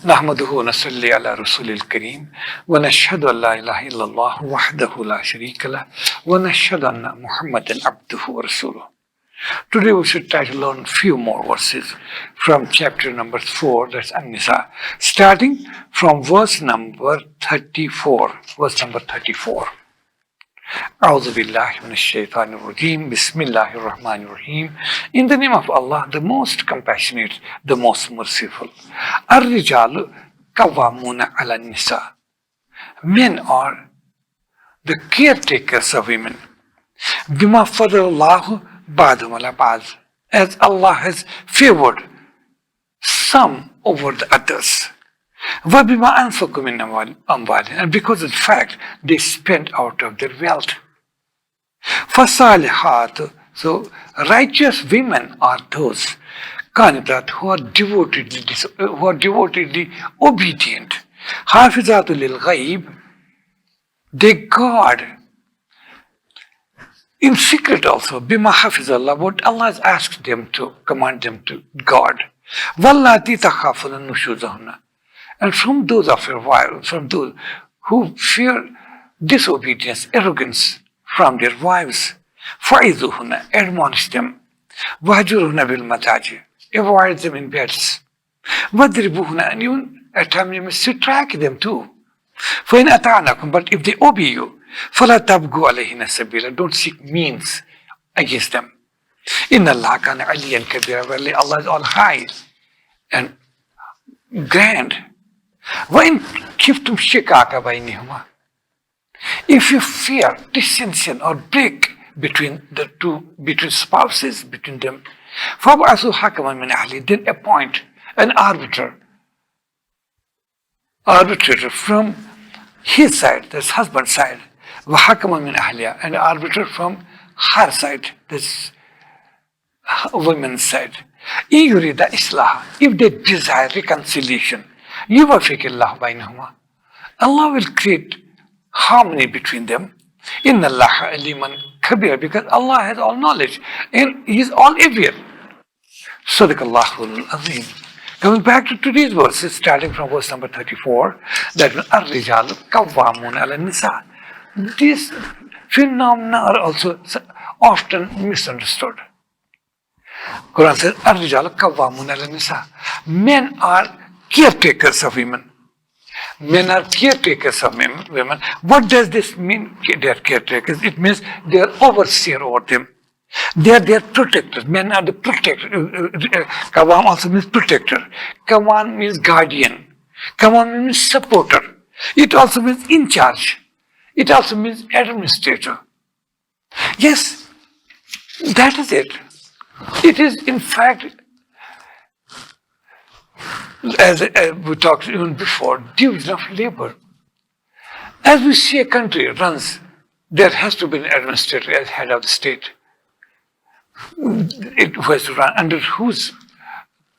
نحمده ونصلي على رسول الكريم ونشهد أن لا إله إلا الله وحده لا شريك له ونشهد أن محمدا عبده ورسوله. Today we should try to learn few more verses from chapter number 4, that's Al-Nisa, starting from verse number 34. Verse number 34. أعوذ بالله من الشيطان الرجيم بسم الله الرحمن الرحيم. In the name of Allah, the most compassionate, the most merciful. الرجال قوامون على النساء. Men are the caretakers of women. بما فضل الله بعضهم على بعض. As Allah has favored some over the others. وَبِمَا أَنفَقُوا مِنْ أَمْوَالِهِمْ, and because of the fact they spent out of their wealth. فَصَالِحَاتُ, so righteous women are those قَانِتَاتُ who are devotedly obedient. حَافِظَاتُ لِلْغَيْبِ, they guard in secret also. بِمَا حَفِظَ اللَّهُ, what Allah has asked them to, command them to guard. وَاللَّاتِي تَخَافُونَ نُشُوزَهُنَّ, and from those of your wives, from those who fear disobedience, arrogance from their wives, فَعِذُوهُنَّ, admonish them. وَهَجُرُهُنَّ بِالْمَضَاجِعِ, avoid them in beds. وَاضْرِبُوهُنَّ, and even at times you must strike them too. فَإِنْ أَطَعْنَكُمْ, but if they obey you, فَلَا تَبْغُوا عَلَيْهِنَّ سَبِيلًا, don't seek means against them. إِنَّ اللَّهَ كَانَ عَلِيًّا كَبِيرًا, verily Allah is all high and grand. وَإِنْ كِفْتُمْ شِقَاقَ بَيْنِهِمَا, if you fear dissension or break between the two, between spouses, between them, فَابْعَثُوا حَكَمًا مِنْ أَهْلِهِ, then appoint an arbitrator from his side, that's husband's side, وَحَكَمًا مِنْ أَهْلِهَا, and arbiter from her side, that's women's side. إِنْ يُرِيدَ إِصْلَاحًا, if they desire reconciliation, يُوَفِّقِ اللَّهُ بَيْنَهُمَا, Allah will create harmony between them. إِنَّ اللَّهَ عَلِيمًا كَبِيرًا, because Allah has all knowledge and He is all aware. صدق الله العظيم. Coming back to today's verses, starting from verse number 34, that الرِّجَالُ قَوَّامُونَ عَلَى النِّسَاءِ. These phenomena are also often misunderstood. Quran says, الرِّجَالُ قَوَّامُونَ عَلَى النِّسَاءِ, men are caretakers of women. Men are caretakers of women. What does this mean? They are caretakers. It means they are overseer over them. They are their protectors. Men are the protector. Qawwam also means protector. Qawwam means guardian. Qawwam means supporter. It also means in charge. It also means administrator. Yes, that is it. It is in fact, as we talked even before, division of labor. As we see a country runs, there has to be an administrator as head of the state. It has to run under whose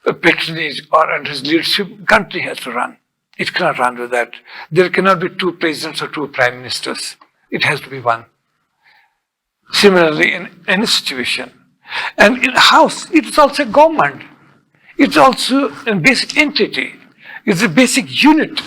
patronage or under his leadership, country has to run. It cannot run with that. There cannot be two presidents or two prime ministers. It has to be one. Similarly, in any situation. And in a house, it is also a government. It's also a basic entity. It's a basic unit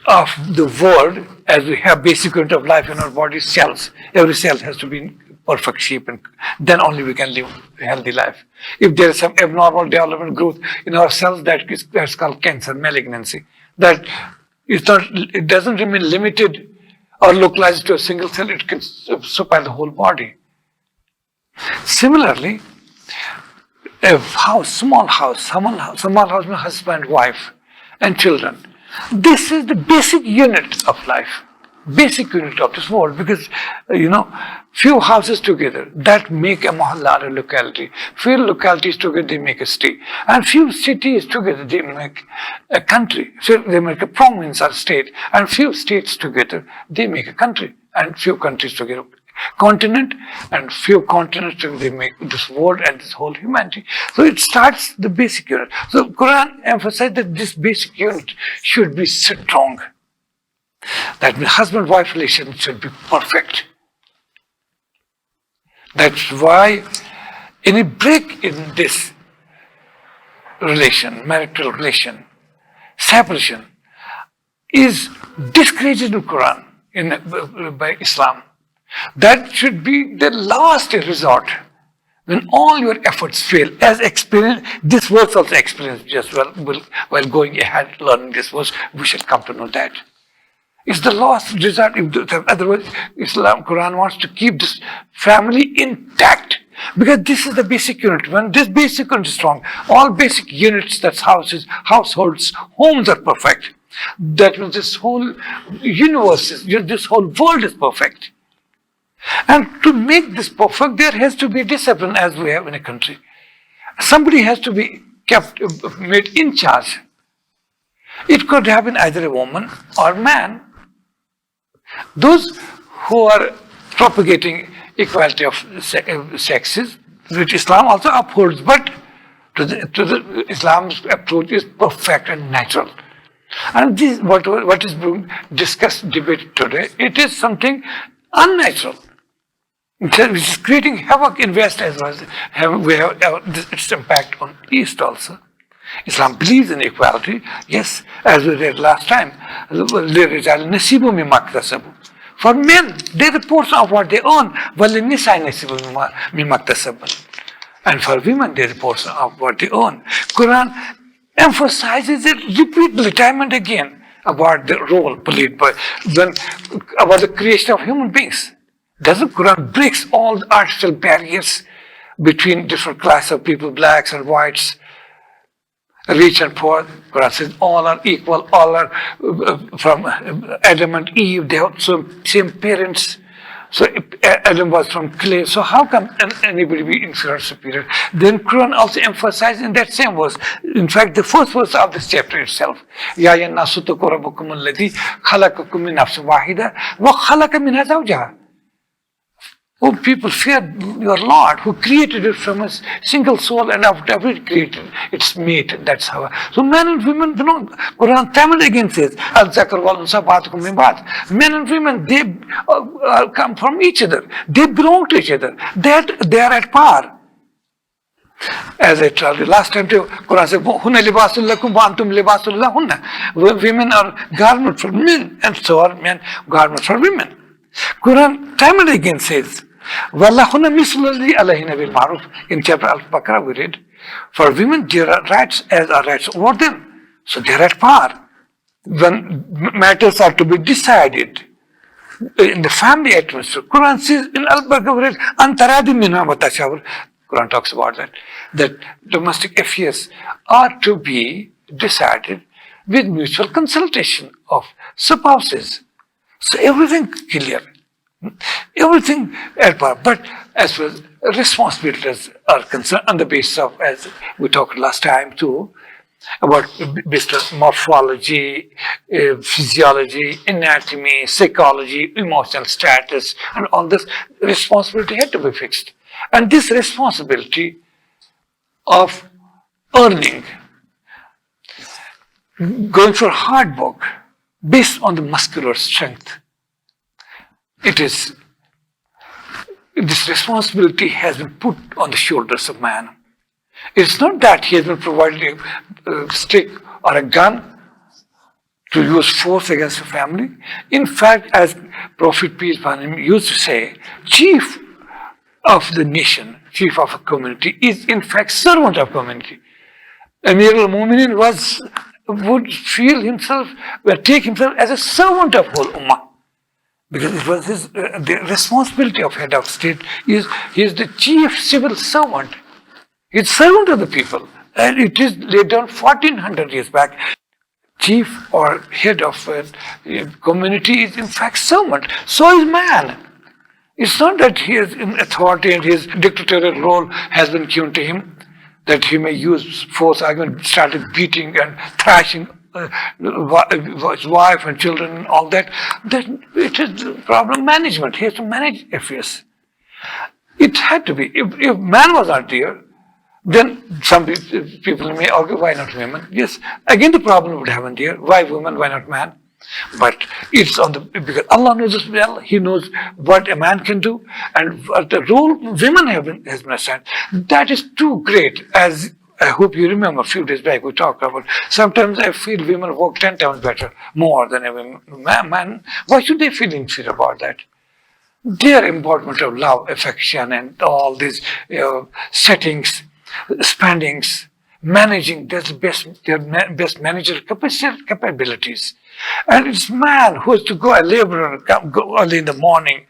of the world, as we have basic unit of life in our body, cells. Every cell has to be in perfect shape, and then only we can live a healthy life. If there is some abnormal development growth in our cells, that's called cancer, malignancy. That is not, it doesn't remain limited or localized to a single cell, it can supply the whole body. Similarly, a house, small house means husband, wife, and children. This is the basic unit of life, basic unit of this world, because, few houses together, that make a mahalla or a locality. Few localities together, they make a state. And few cities together, they make a country. So they make a province or state. And few states together, they make a country. And few countries together, continent, and few continents together, they make this world and this whole humanity. So it starts the basic unit. So Quran emphasized that this basic unit should be strong. That means husband-wife relation should be perfect. That's why any break in this relation, marital relation, separation is discouraged in the Quran by Islam. That should be the last resort when all your efforts fail. As experience, this verse also experienced just well while going ahead learning this verse, we should come to know that. It's the last resort. Otherwise, Quran wants to keep this family intact. Because this is the basic unit. When this basic unit is strong, all basic units, that's houses, households, homes are perfect. That means this whole universe, this whole world is perfect. And to make this perfect, there has to be discipline as we have in a country. Somebody has to be made in charge. It could have been either a woman or man. Those who are propagating equality of sexes, which Islam also upholds, but to the Islam's approach is perfect and natural. And this, what is being discussed, debated today, it is something unnatural, which is creating havoc in West as well as we have its impact on East also. Islam believes in equality, yes, as we read last time. For men, they report of what they own. And for women, they report of what they own. Quran emphasizes it repeatedly, time and again, about the role played by about the creation of human beings. Doesn't Quran breaks all the artificial barriers between different classes of people, blacks and whites, rich and poor? Quran says all are equal, all are from Adam and Eve, they have same parents. So Adam was from clay. So how can anybody be inferior or superior? Then Quran also emphasizes in that same verse. In fact, the first verse of this chapter itself. Ya ayyuhan nasu ttaqu rabbakum alladhi khalaqakum min nafsin wahida wa khalaqa minha zawjaha. Oh, people fear your Lord who created it from a single soul and after it created its mate. That's how. So men and women belong. Quran time and again says, Al-Zakar wal-Unsa ba'dukum min ba'd. Men and women, they come from each other. They belong to each other. They are at par. As I told you last time, Quran says, Hunna libasul lakum wa antum libasul lahunna. Women are garment for men, and so are men garment for women. Quran time and again says, وَاللَّهُنَّ مِثْلُ الَّذِي عَلَيْهِنَّ بِالْمَعْرُوفِ. In chapter Al-Baqarah we read, for women there are rights as are rights over them. So they are at par. When matters are to be decided in the family atmosphere, Quran says in Al-Baqarah we read, أَنْتَرَادٍ مِنْهَا وَتَشَاوُرٍ. Quran talks about that domestic affairs are to be decided with mutual consultation of spouses. So everything clear. Everything at par. But as far as responsibilities are concerned, on the basis of, as we talked last time too, about based on morphology, physiology, anatomy, psychology, emotional status, and all this, responsibility had to be fixed. And this responsibility of earning, going for hard work, based on the muscular strength, this responsibility has been put on the shoulders of man. It's not that he has been provided a stick or a gun to use force against the family. In fact, as Prophet peace be upon him used to say, chief of the nation, chief of a community, is in fact servant of community. Amir al-Mu'minin would feel himself, take himself as a servant of whole ummah. Because it was the responsibility of head of state he is the chief civil servant. He's servant of the people. And it is laid down 1400 years back. Chief or head of a community is in fact servant. So is man. It's not that he is in authority and his dictatorial role has been given to him, that he may use force. I started beating and thrashing his wife and children and all that. Then it is problem management. He has to manage affairs. It had to be. If man was not there, then some people may argue, why not women? Yes, again the problem would happen there. Why women, why not man? But it's on the, because Allah knows us well, He knows what a man can do, and the role women has been assigned. That is too great, as I hope you remember a few days back we talked about, sometimes I feel women work 10 times better, more than a man. Why should they feel inferior about that? Their embodiment of love, affection, and all these settings, spendings, managing their best managerial capabilities. And it's man who has to go a laborer, go early in the morning,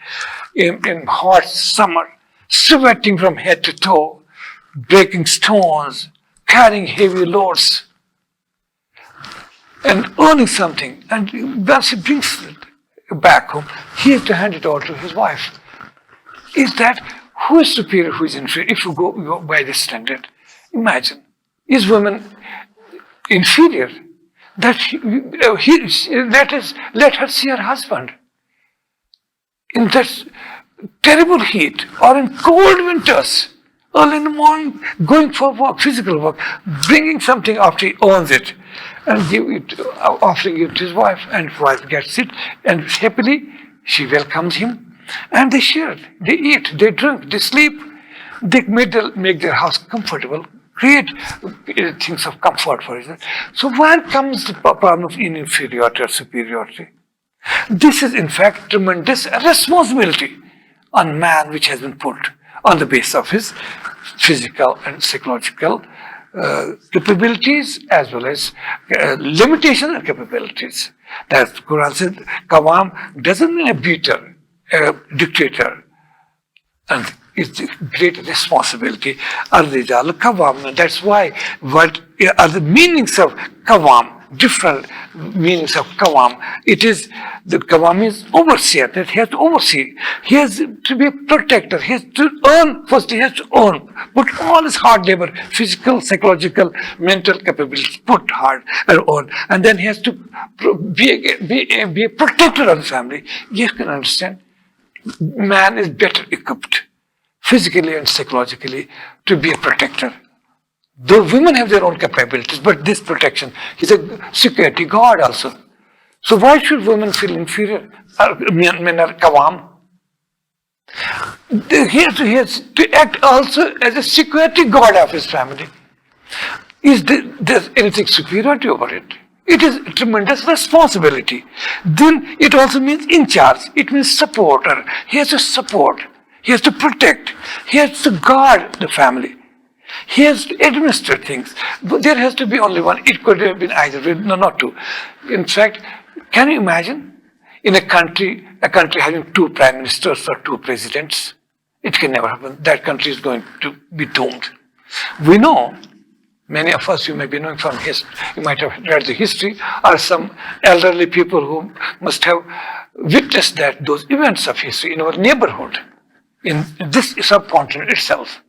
in hot summer, sweating from head to toe, breaking stones, carrying heavy loads, and earning something. And once he brings it back home, he has to hand it over to his wife. Is that who is superior, who is inferior? If you go by this standard, imagine, is woman inferior? That let her see her husband in that terrible heat or in cold winters, early in the morning, going for work, physical work, bringing something after he owns it, and give it, offering it to his wife, and his wife gets it, and happily she welcomes him, and they share, they eat, they drink, they sleep, they make their house comfortable, create things of comfort for it. So where comes the problem of inferiority or superiority? This is in fact tremendous responsibility on man which has been put on the basis of his physical and psychological capabilities as well as limitations and capabilities. That Quran said, Qawam doesn't mean a beater, a dictator, and it's a great responsibility. Al-Rijal Qawam. That's why what are the meanings of Qawam, different meanings of Qawam. It is, the Qawam is overseer, that he has to oversee. He has to be a protector. He has to earn, first he has to earn. Put all his hard labor, physical, psychological, mental capabilities, put hard and earn. And then he has to be a protector of the family. You can understand, man is better equipped, physically and psychologically, to be a protector. Though women have their own capabilities, but this protection, he's a security guard also. So why should women feel inferior? Men are Qawam. He has to act also as a security guard of his family. Is there anything superiority over it? It is a tremendous responsibility. Then it also means in charge. It means supporter. He has to support. He has to protect. He has to guard the family. He has to administer things. But there has to be only one. It could have been either way, no, not two. In fact, can you imagine in a country having two prime ministers or two presidents? It can never happen. That country is going to be doomed. We know, many of us, you may be knowing from history, you might have read the history, or some elderly people who must have witnessed those events of history in our neighborhood, in this subcontinent itself.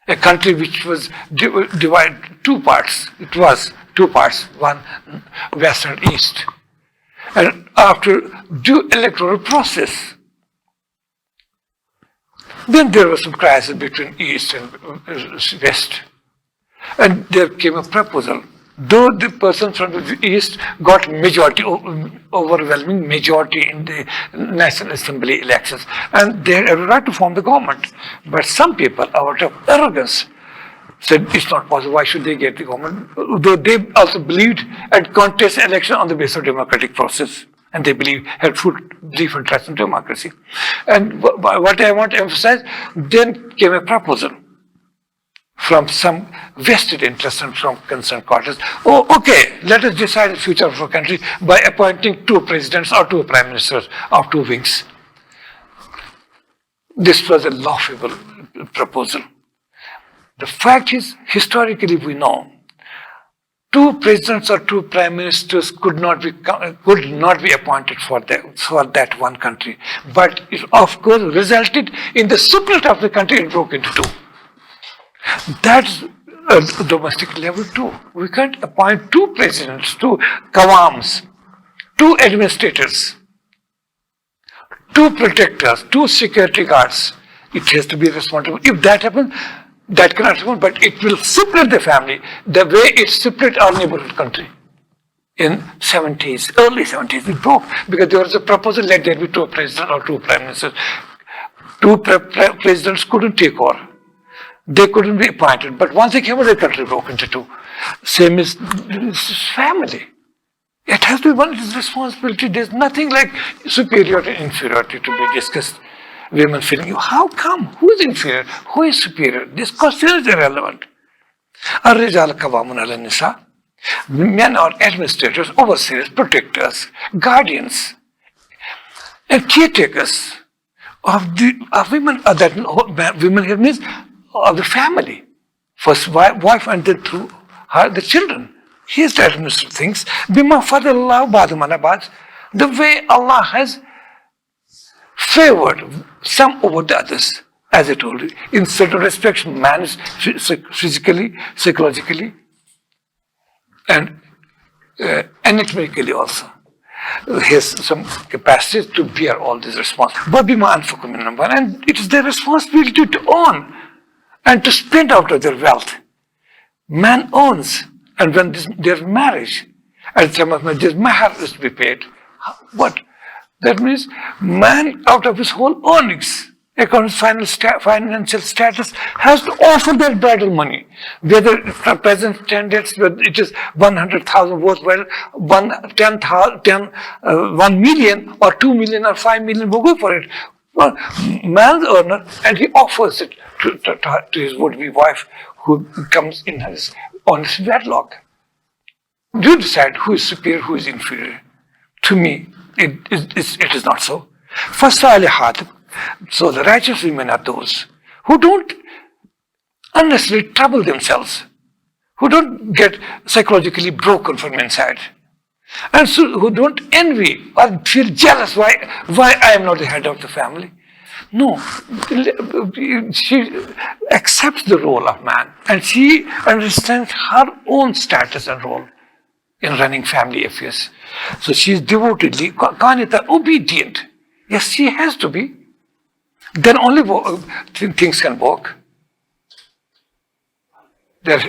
A country which was divided two parts. It was two parts, one west and east. And after due electoral process, then there was some crisis between east and west. And there came a proposal. Though the person from the east got majority, overwhelming majority in the National Assembly elections, and they had a right to form the government. But some people, out of arrogance, said it's not possible. Why should they get the government? Though they also believed and contest election on the basis of democratic process, and they had full belief and trust in democracy. And what I want to emphasize, then came a proposal from some vested interests and from concerned quarters. Oh, okay, let us decide the future of our country by appointing two presidents or two prime ministers of two wings. This was a laughable proposal. The fact is, historically we know, two presidents or two prime ministers could not be appointed for that one country. But it of course resulted in the split of the country. It broke into two. That's domestic level too. We can't appoint two presidents, two Qawams, two administrators, two protectors, two security guards. It has to be responsible. If that happens, that cannot happen, but it will split the family the way it split our neighborhood country. In early 70s, it broke because there was a proposal, let there be two presidents or two prime ministers. Two presidents couldn't take over. They couldn't be appointed. But once they came out, the country broke into two. Same is family. It has to be one's responsibility. There's nothing like superiority and inferiority to be discussed. Women feeling, how come? Who is inferior? Who is superior? This question is irrelevant. الرجال قوامون على النساء. Men are administrators, overseers, protectors, guardians, and caretakers of women. Women here means of the family. First wife and then through her the children. He is the administrator of things. Bima fadallahu ba'dhum ala ba'd. The way Allah has favored some over the others. As I told you, in certain respects, man is physically, psychologically, and anatomically also. He has some capacities to bear all these responsibilities. And it is their responsibility to own and to spend out of their wealth. Man owns, and when there's marriage, and some of them, there's mahar is to be paid. What? That means man out of his whole earnings, according to financial status, has to offer that bridal money. Whether present standards, whether it is 100,000 worthwhile, 1 million or 2 million or 5 million, we'll go for it. Well, man's earner, and he offers it to his would-be wife who comes in on his wedlock. You decide who is superior, who is inferior. To me, it is not so. فَالصَّالِحَاتُ. So the righteous women are those who don't unnecessarily trouble themselves, who don't get psychologically broken from inside, and so who don't envy or feel jealous why I am not the head of the family. No, she accepts the role of man, and she understands her own status and role in running family affairs. So she is devotedly, qanita, obedient. Yes, she has to be. Then only things can work. There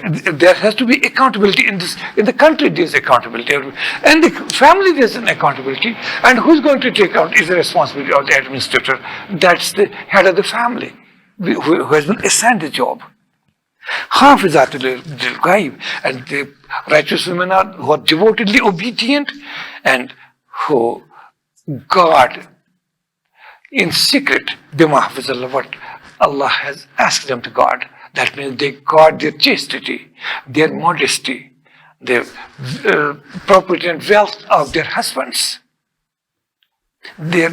has to be accountability in this. In the country, there is accountability, and the family there is an accountability. And who's going to take out is the responsibility of the administrator. That's the head of the family who has been assigned the job. Hafizatul ghaib, and the righteous women are who are devotedly obedient and who guard in secret bima hafizallah, what Allah has asked them to guard. That means they guard their chastity, their modesty, their property and wealth of their husbands. They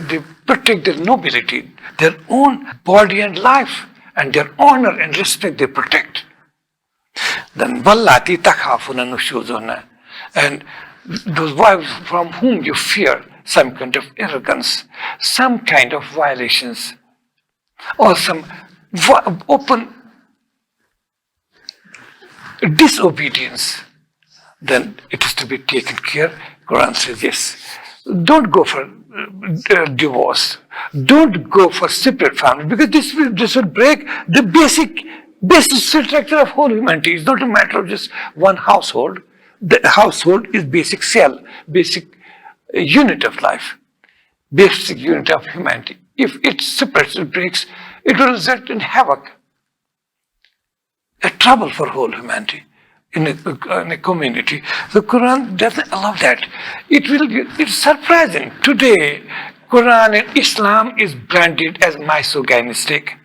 protect their nobility, their own body and life, and their honor and respect they protect. Then wallati takhafuna nushuzuna, and those wives from whom you fear some kind of arrogance, some kind of violations, or some open disobedience, then it is to be taken care. Quran says yes. Don't go for divorce. Don't go for separate family, because this will break the basic structure of whole humanity. It's not a matter of just one household. The household is basic cell, basic unit of life, basic unit of humanity. If it separates, it breaks, it will result in havoc, a trouble for whole humanity in a community. The Quran doesn't allow that. It's surprising. Today, Quran and Islam is branded as misogynistic.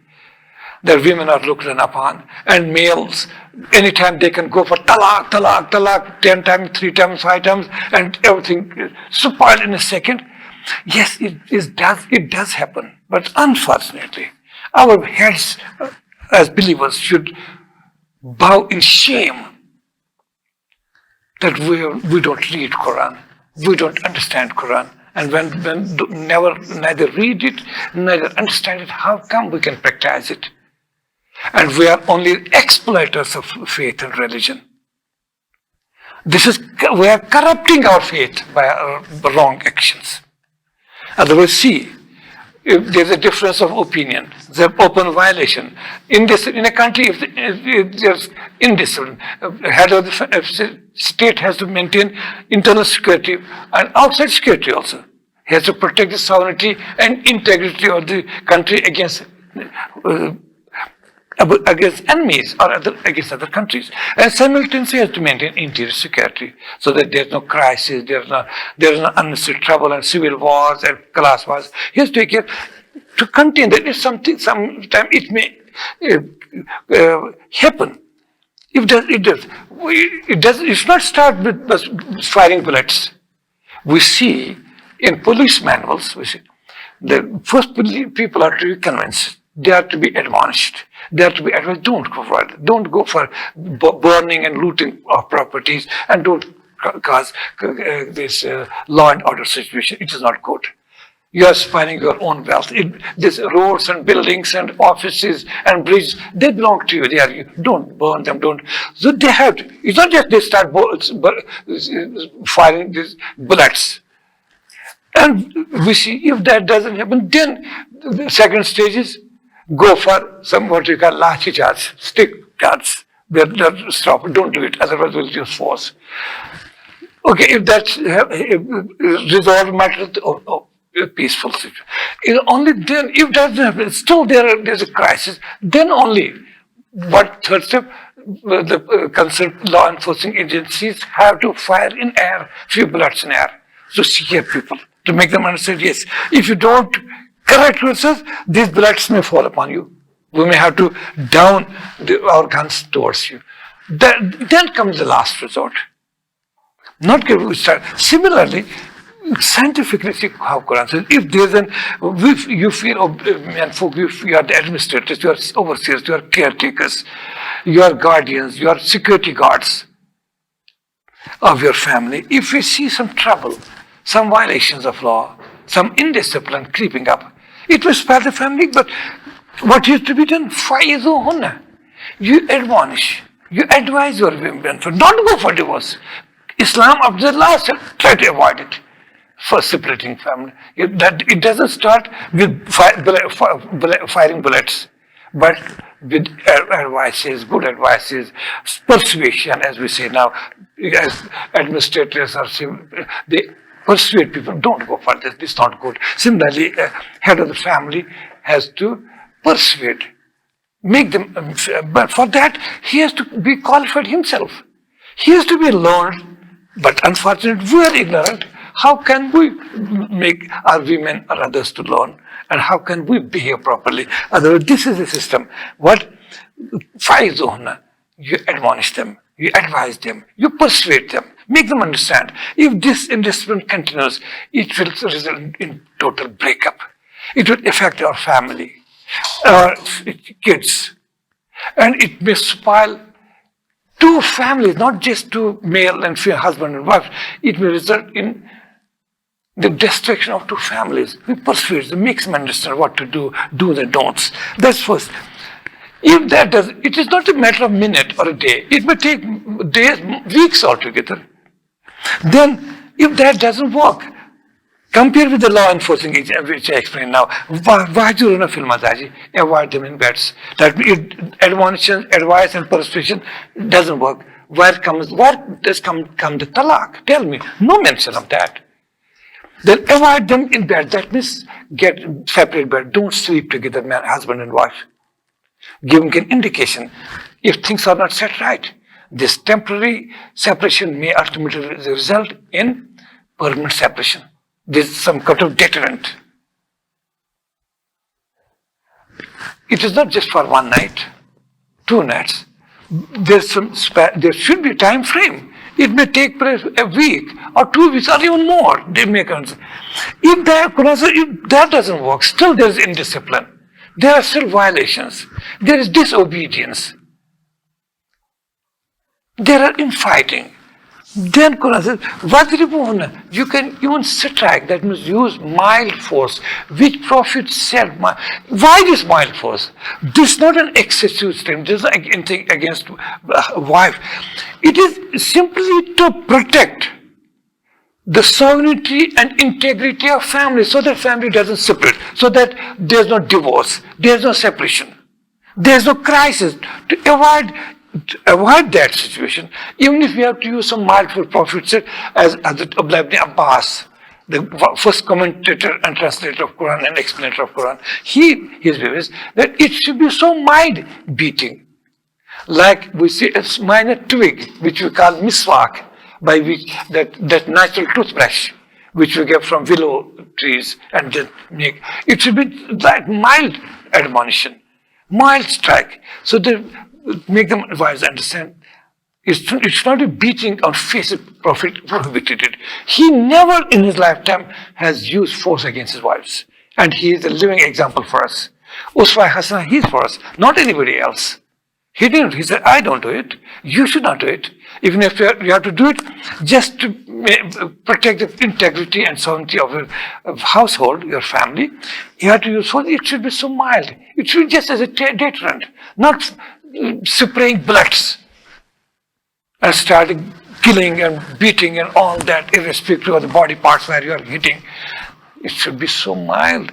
That women are looked upon, and males, anytime they can go for talaq, 10 times, 3 times, 5 times, and everything spoiled in a second. Yes, it does happen. But unfortunately, our heads as believers should bow in shame that we don't read Quran, we don't understand Quran, and when neither read it, neither understand it, how come we can practice it? And we are only exploiters of faith and religion. We are corrupting our faith by our wrong actions. Otherwise, see, if there's a difference of opinion, there's open violation. In a country, if there's indiscipline, head of the state has to maintain internal security and outside security also. He has to protect the sovereignty and integrity of the country against against enemies or against other countries, and simultaneously has to maintain interior security so that there's no crisis, there's no unnecessary trouble and civil wars and class wars. He has to take care to contain that. If sometime it may happen. If it does. It should not start with firing bullets. We see in police manuals, we see the first people are to be convinced. They are to be admonished. They are to be advised. Don't go for it. Don't go for burning and looting of properties, and don't cause this law and order situation. It is not good. You are spoiling your own wealth. These roads and buildings and offices and bridges, they belong to you. Don't burn them. Don't. So they have to. It's not just they start firing these bullets. And we see if that doesn't happen, then the second stage is go for some what we call lathi charge, stick charge. Stop. Don't do it. Otherwise, we'll use force. Okay, if that's resolved matter. A peaceful situation. Only then, if that doesn't happen, still there's a crisis, then only what third step, the concerned law enforcing agencies have to fire in air, few bullets in air, to scare people, to make them understand, yes, if you don't correct yourself, these bullets may fall upon you. We may have to down our guns towards you. Then comes the last resort. Not give we start. Similarly, scientifically see how Quran says, if you feel, and folk, you are the administrators, you are overseers, you are caretakers, you are guardians, you are security guards of your family. If we see some trouble, some violations of law, some indiscipline creeping up, it will spare the family, but what is to be done? فَإِذُوهُنَّ. You admonish, you advise your women, don't go for divorce. Islam, up to the last step, try to avoid it. For separating family. It doesn't start with firing bullets, but with advices, good advices, persuasion, as we say now, as administrators are saying, they persuade people, don't go for this, this is not good. Similarly, head of the family has to persuade, make them, but for that, he has to be qualified himself. He has to be learned, but unfortunately, we are ignorant. How can we make our women or others to learn? And how can we behave properly? Otherwise, this is the system. What? You admonish them, you advise them, you persuade them, make them understand. If this indiscipline continues, it will result in total breakup. It will affect our family, our kids. And it may spoil two families, not just two male and female, husband and wife. It may result in the destruction of two families. We persuade them, makes them understand what to do, do the don'ts. That's first. If that does, it is not a matter of minute or a day. It may take days, weeks altogether. Then, if that doesn't work, compare with the law enforcing agent, which I explained now. Avoid them in beds. That admonition, advice, and persuasion doesn't work. Where does come the talaq? Tell me. No mention of that. Then avoid them in bed. That means get separate bed. Don't sleep together, man, husband and wife. Giving an indication if things are not set right. This temporary separation may ultimately result in permanent separation. There's some kind of deterrent. It is not just for one night, 2 nights. There should be a time frame. It may take place a week or 2 weeks or even more. They may consider. If that doesn't work, still there is indiscipline. There are still violations. There is disobedience. There are infighting. Then Quran says, "Vadribuhunna." You can even strike. That means use mild force, which Prophet said. Why this mild force? This is not an excessive strength. This is anything against wife. It is simply to protect the sovereignty and integrity of family, so that family doesn't separate, so that there's no divorce, there's no separation, there's no crisis. To avoid that situation, even if we have to use some mild for Prophet said, as Abdullah ibn Abbas, the first commentator and translator of Quran and explainer of Quran, his view is that it should be so mild beating. Like we see a minor twig, which we call miswak, by which that natural toothbrush, which we get from willow trees and then make. It should be like mild admonition, mild strike. So they make them wise, understand. It's not a beating on face. Prophet prohibited it. He never in his lifetime has used force against his wives. And he is a living example for us. Uswa Hasana, he's for us, not anybody else. He didn't. He said, I don't do it. You should not do it. Even if you have to do it just to protect the integrity and sovereignty of your household, your family, you have to use force. It should be so mild. It should be just as a deterrent, not spraying bullets and starting killing and beating and all that, irrespective of the body parts where you are hitting. It should be so mild.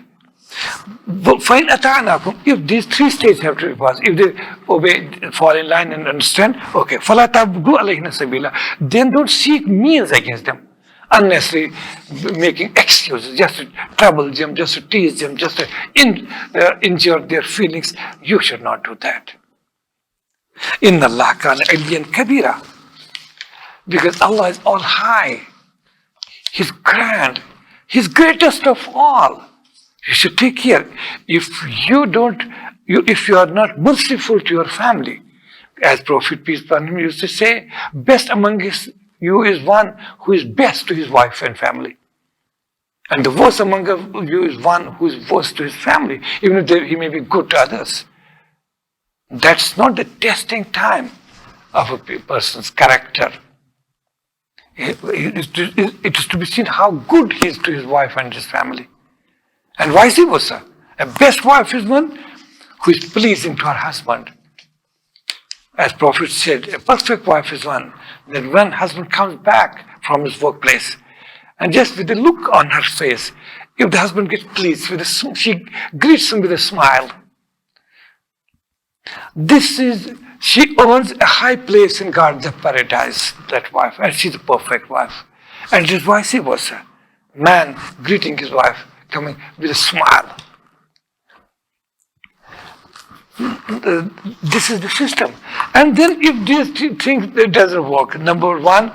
If these three stages have to be passed, if they obey, fall in line and understand, okay, then don't seek means against them, unnecessarily making excuses, just to trouble them, just to tease them, just to injure their feelings. You should not do that. Inna Allah kana aliyan kabira. Because Allah is all high. He's grand. He's greatest of all. You should take care. If you are not merciful to your family, as Prophet peace be upon him used to say, best among you is one who is best to his wife and family. And the worst among you is one who is worst to his family, even if he may be good to others. That's not the testing time of a person's character. It is to be seen how good he is to his wife and his family. And vice versa. A best wife is one who is pleasing to her husband. As Prophet said, a perfect wife is one that when husband comes back from his workplace, and just with the look on her face, if the husband gets pleased, she greets him with a smile. She earns a high place in Gardens of Paradise, that wife, and she's a perfect wife. And it is vice versa. Man greeting his wife, coming with a smile. This is the system. And then if these things doesn't work, number one,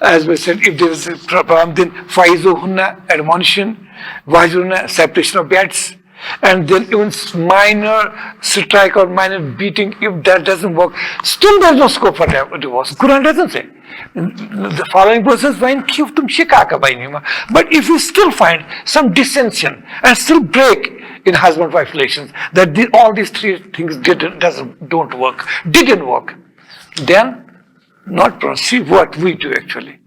as we said, if there is a problem, then faizuhunna, admonition, wajurunna, separation of beds, and then even minor strike or minor beating, if that doesn't work, still there is no scope for divorce. Quran doesn't say. The following verses, when khiftum shikaka bainihima. But if you still find some dissension and still break in husband-wife relations, that all these three things didn't work, then not proceed what we do actually.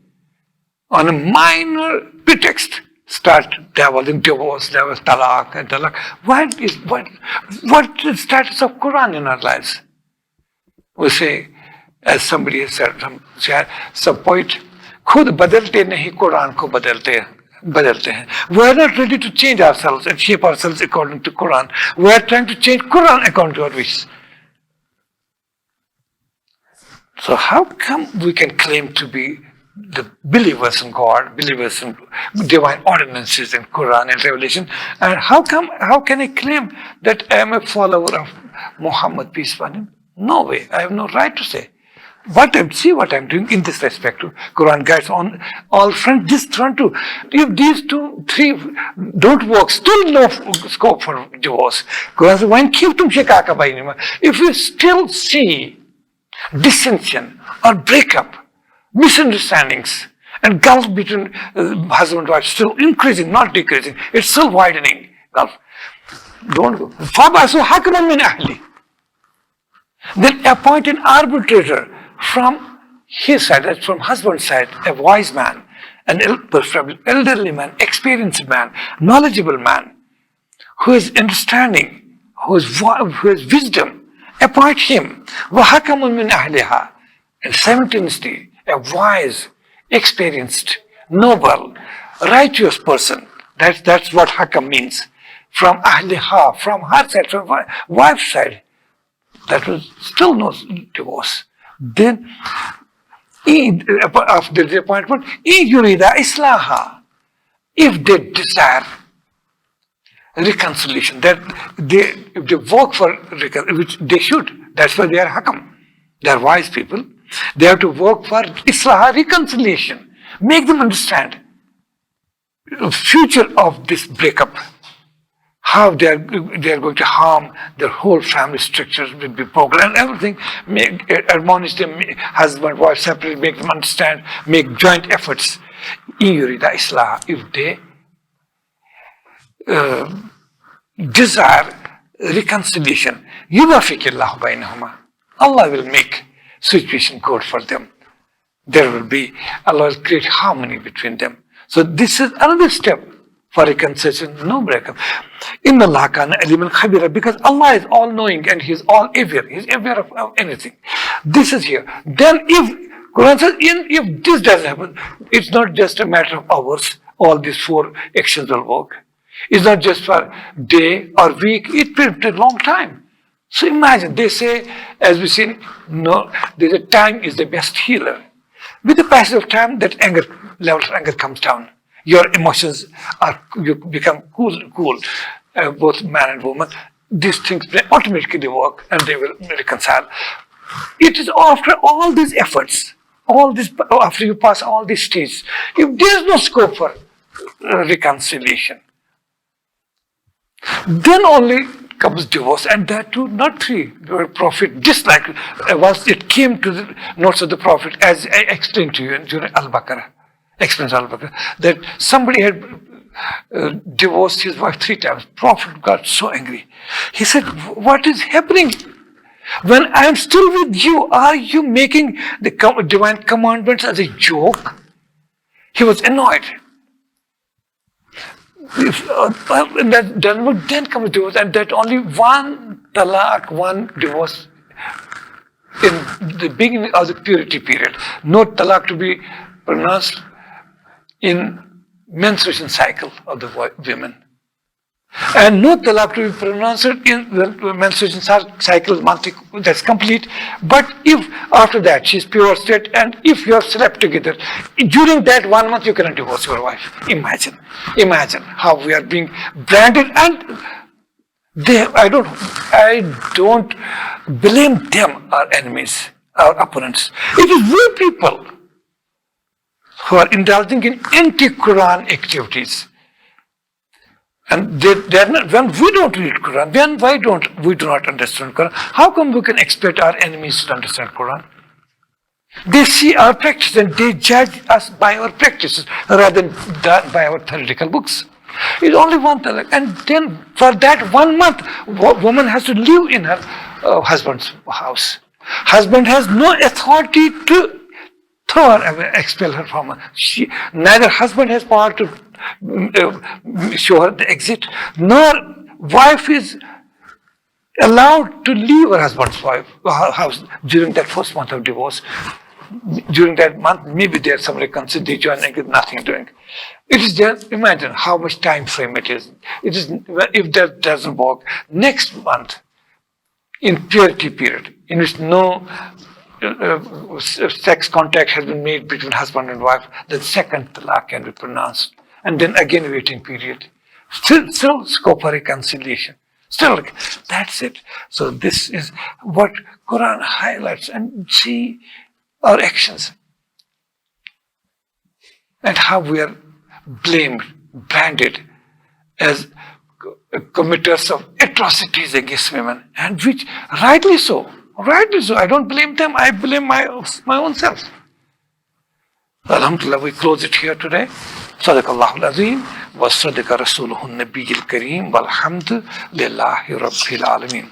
On a minor pretext, start divulging divorce, talaq and talaq. What is the status of Quran in our lives? We say, as somebody has said, some poet, खुद बदलते नहीं कुरान को बदलते हैं. We are not ready to change ourselves and shape ourselves according to Quran. We are trying to change Quran according to our wishes. So how come we can claim to be the believers in God, believers in divine ordinances in Quran and Revelation, and how can I claim that I am a follower of Muhammad, peace be upon him? No way. I have no right to say. See what I'm doing in this respect to Quran guides on all fronts, this front too. If these three don't work, still no scope for divorce. Quran says, when khiftum shikaka bainihima, if you still see dissension or breakup, misunderstandings, and gulf between husband and wife still increasing, not decreasing, it's still widening gulf. Don't go. فَبَعْثُوا حَكَمًا مِنْ أَهْلِهِ. Then appoint an arbitrator from his side, that's from husband's side, a wise man, an elderly man, experienced man, knowledgeable man, who is understanding, who has wisdom. Appoint him. وَحَكَمٌ مِنْ أَهْلِهَا. And simultaneously, a wise, experienced, noble, righteous person. That's what hakam means. From ahliha, from her side, from her wife's side. That was still no divorce. Then, after the appointment, yurida islaha. if they desire reconciliation, that if they work for reconciliation, which they should, that's why they are hakam, they are wise people, they have to work for islah, reconciliation, make them understand the future of this breakup, how they are going to harm their whole family structures will be broken and everything. Admonish them, husband, wife separately, make them understand, make joint efforts. In yurida islah, if they desire reconciliation, yuwafiqillahu bainahuma, Allah will make situation good for them. There will be, Allah will create harmony between them. So this is another step for reconciliation, no breakup. Inna Allah kana aliman khabira, because Allah is all knowing and He is all aware. He is aware of anything. This is here. Then if Quran says, if this doesn't happen, it's not just a matter of hours, all these 4 actions will work. It's not just for day or week, it will take a long time. So imagine, they say, as we see, no, there's a time is the best healer. With the passage of time, that anger, level of anger comes down. Your emotions you become cool, both man and woman. These things automatically work and they will reconcile. It is after all these efforts, after you pass all these stages, if there is no scope for reconciliation, then only comes divorce, and that too not 3. The Prophet disliked once it came to the notes of the Prophet, as I explained to you during Al-Baqarah, that somebody had divorced his wife 3 times. Prophet got so angry. He said, what is happening? When I am still with you, are you making the divine commandments as a joke? He was annoyed. Then comes divorce, and that only one talaq, one divorce in the beginning of the purity period. No talaq to be pronounced in menstruation cycle of the women. And no talaq to be pronounced in the menstruation cycle month that's complete. But if after that she's pure state, and if you have slept together during that 1 month, you cannot divorce your wife. Imagine how we are being branded, and I don't blame them, our enemies, our opponents. It is we people who are indulging in anti-Quran activities. And they're not, when we don't read Quran, why don't we do not understand Quran? How come we can expect our enemies to understand Quran? They see our practice and they judge us by our practices rather than by our theoretical books. It's only one talaq, and then for that 1 month, woman has to live in her husband's house. Husband has no authority to throw her away, expel her from her. Neither husband has power to show her the exit, nor wife is allowed to leave her husband's house during that 1st month of divorce. During that month, maybe there's some reconciliation, joining, nothing doing. It is just, imagine how much time frame it is. It is, if that doesn't work, next month, in purity period, in which no sex contact has been made between husband and wife, the 2nd talaq can be pronounced. And then again waiting period. Still scope for reconciliation. Still, that's it. So this is what Quran highlights, and see our actions and how we are blamed, branded as committers of atrocities against women, and which rightly so. I don't blame them, I blame my own self. Alhamdulillah, we close it here today. Sadaqallahu al-Azim wa sadaqa rasuluhu an-Nabiyyil Kareem walhamdu lillahi rabbil alameen.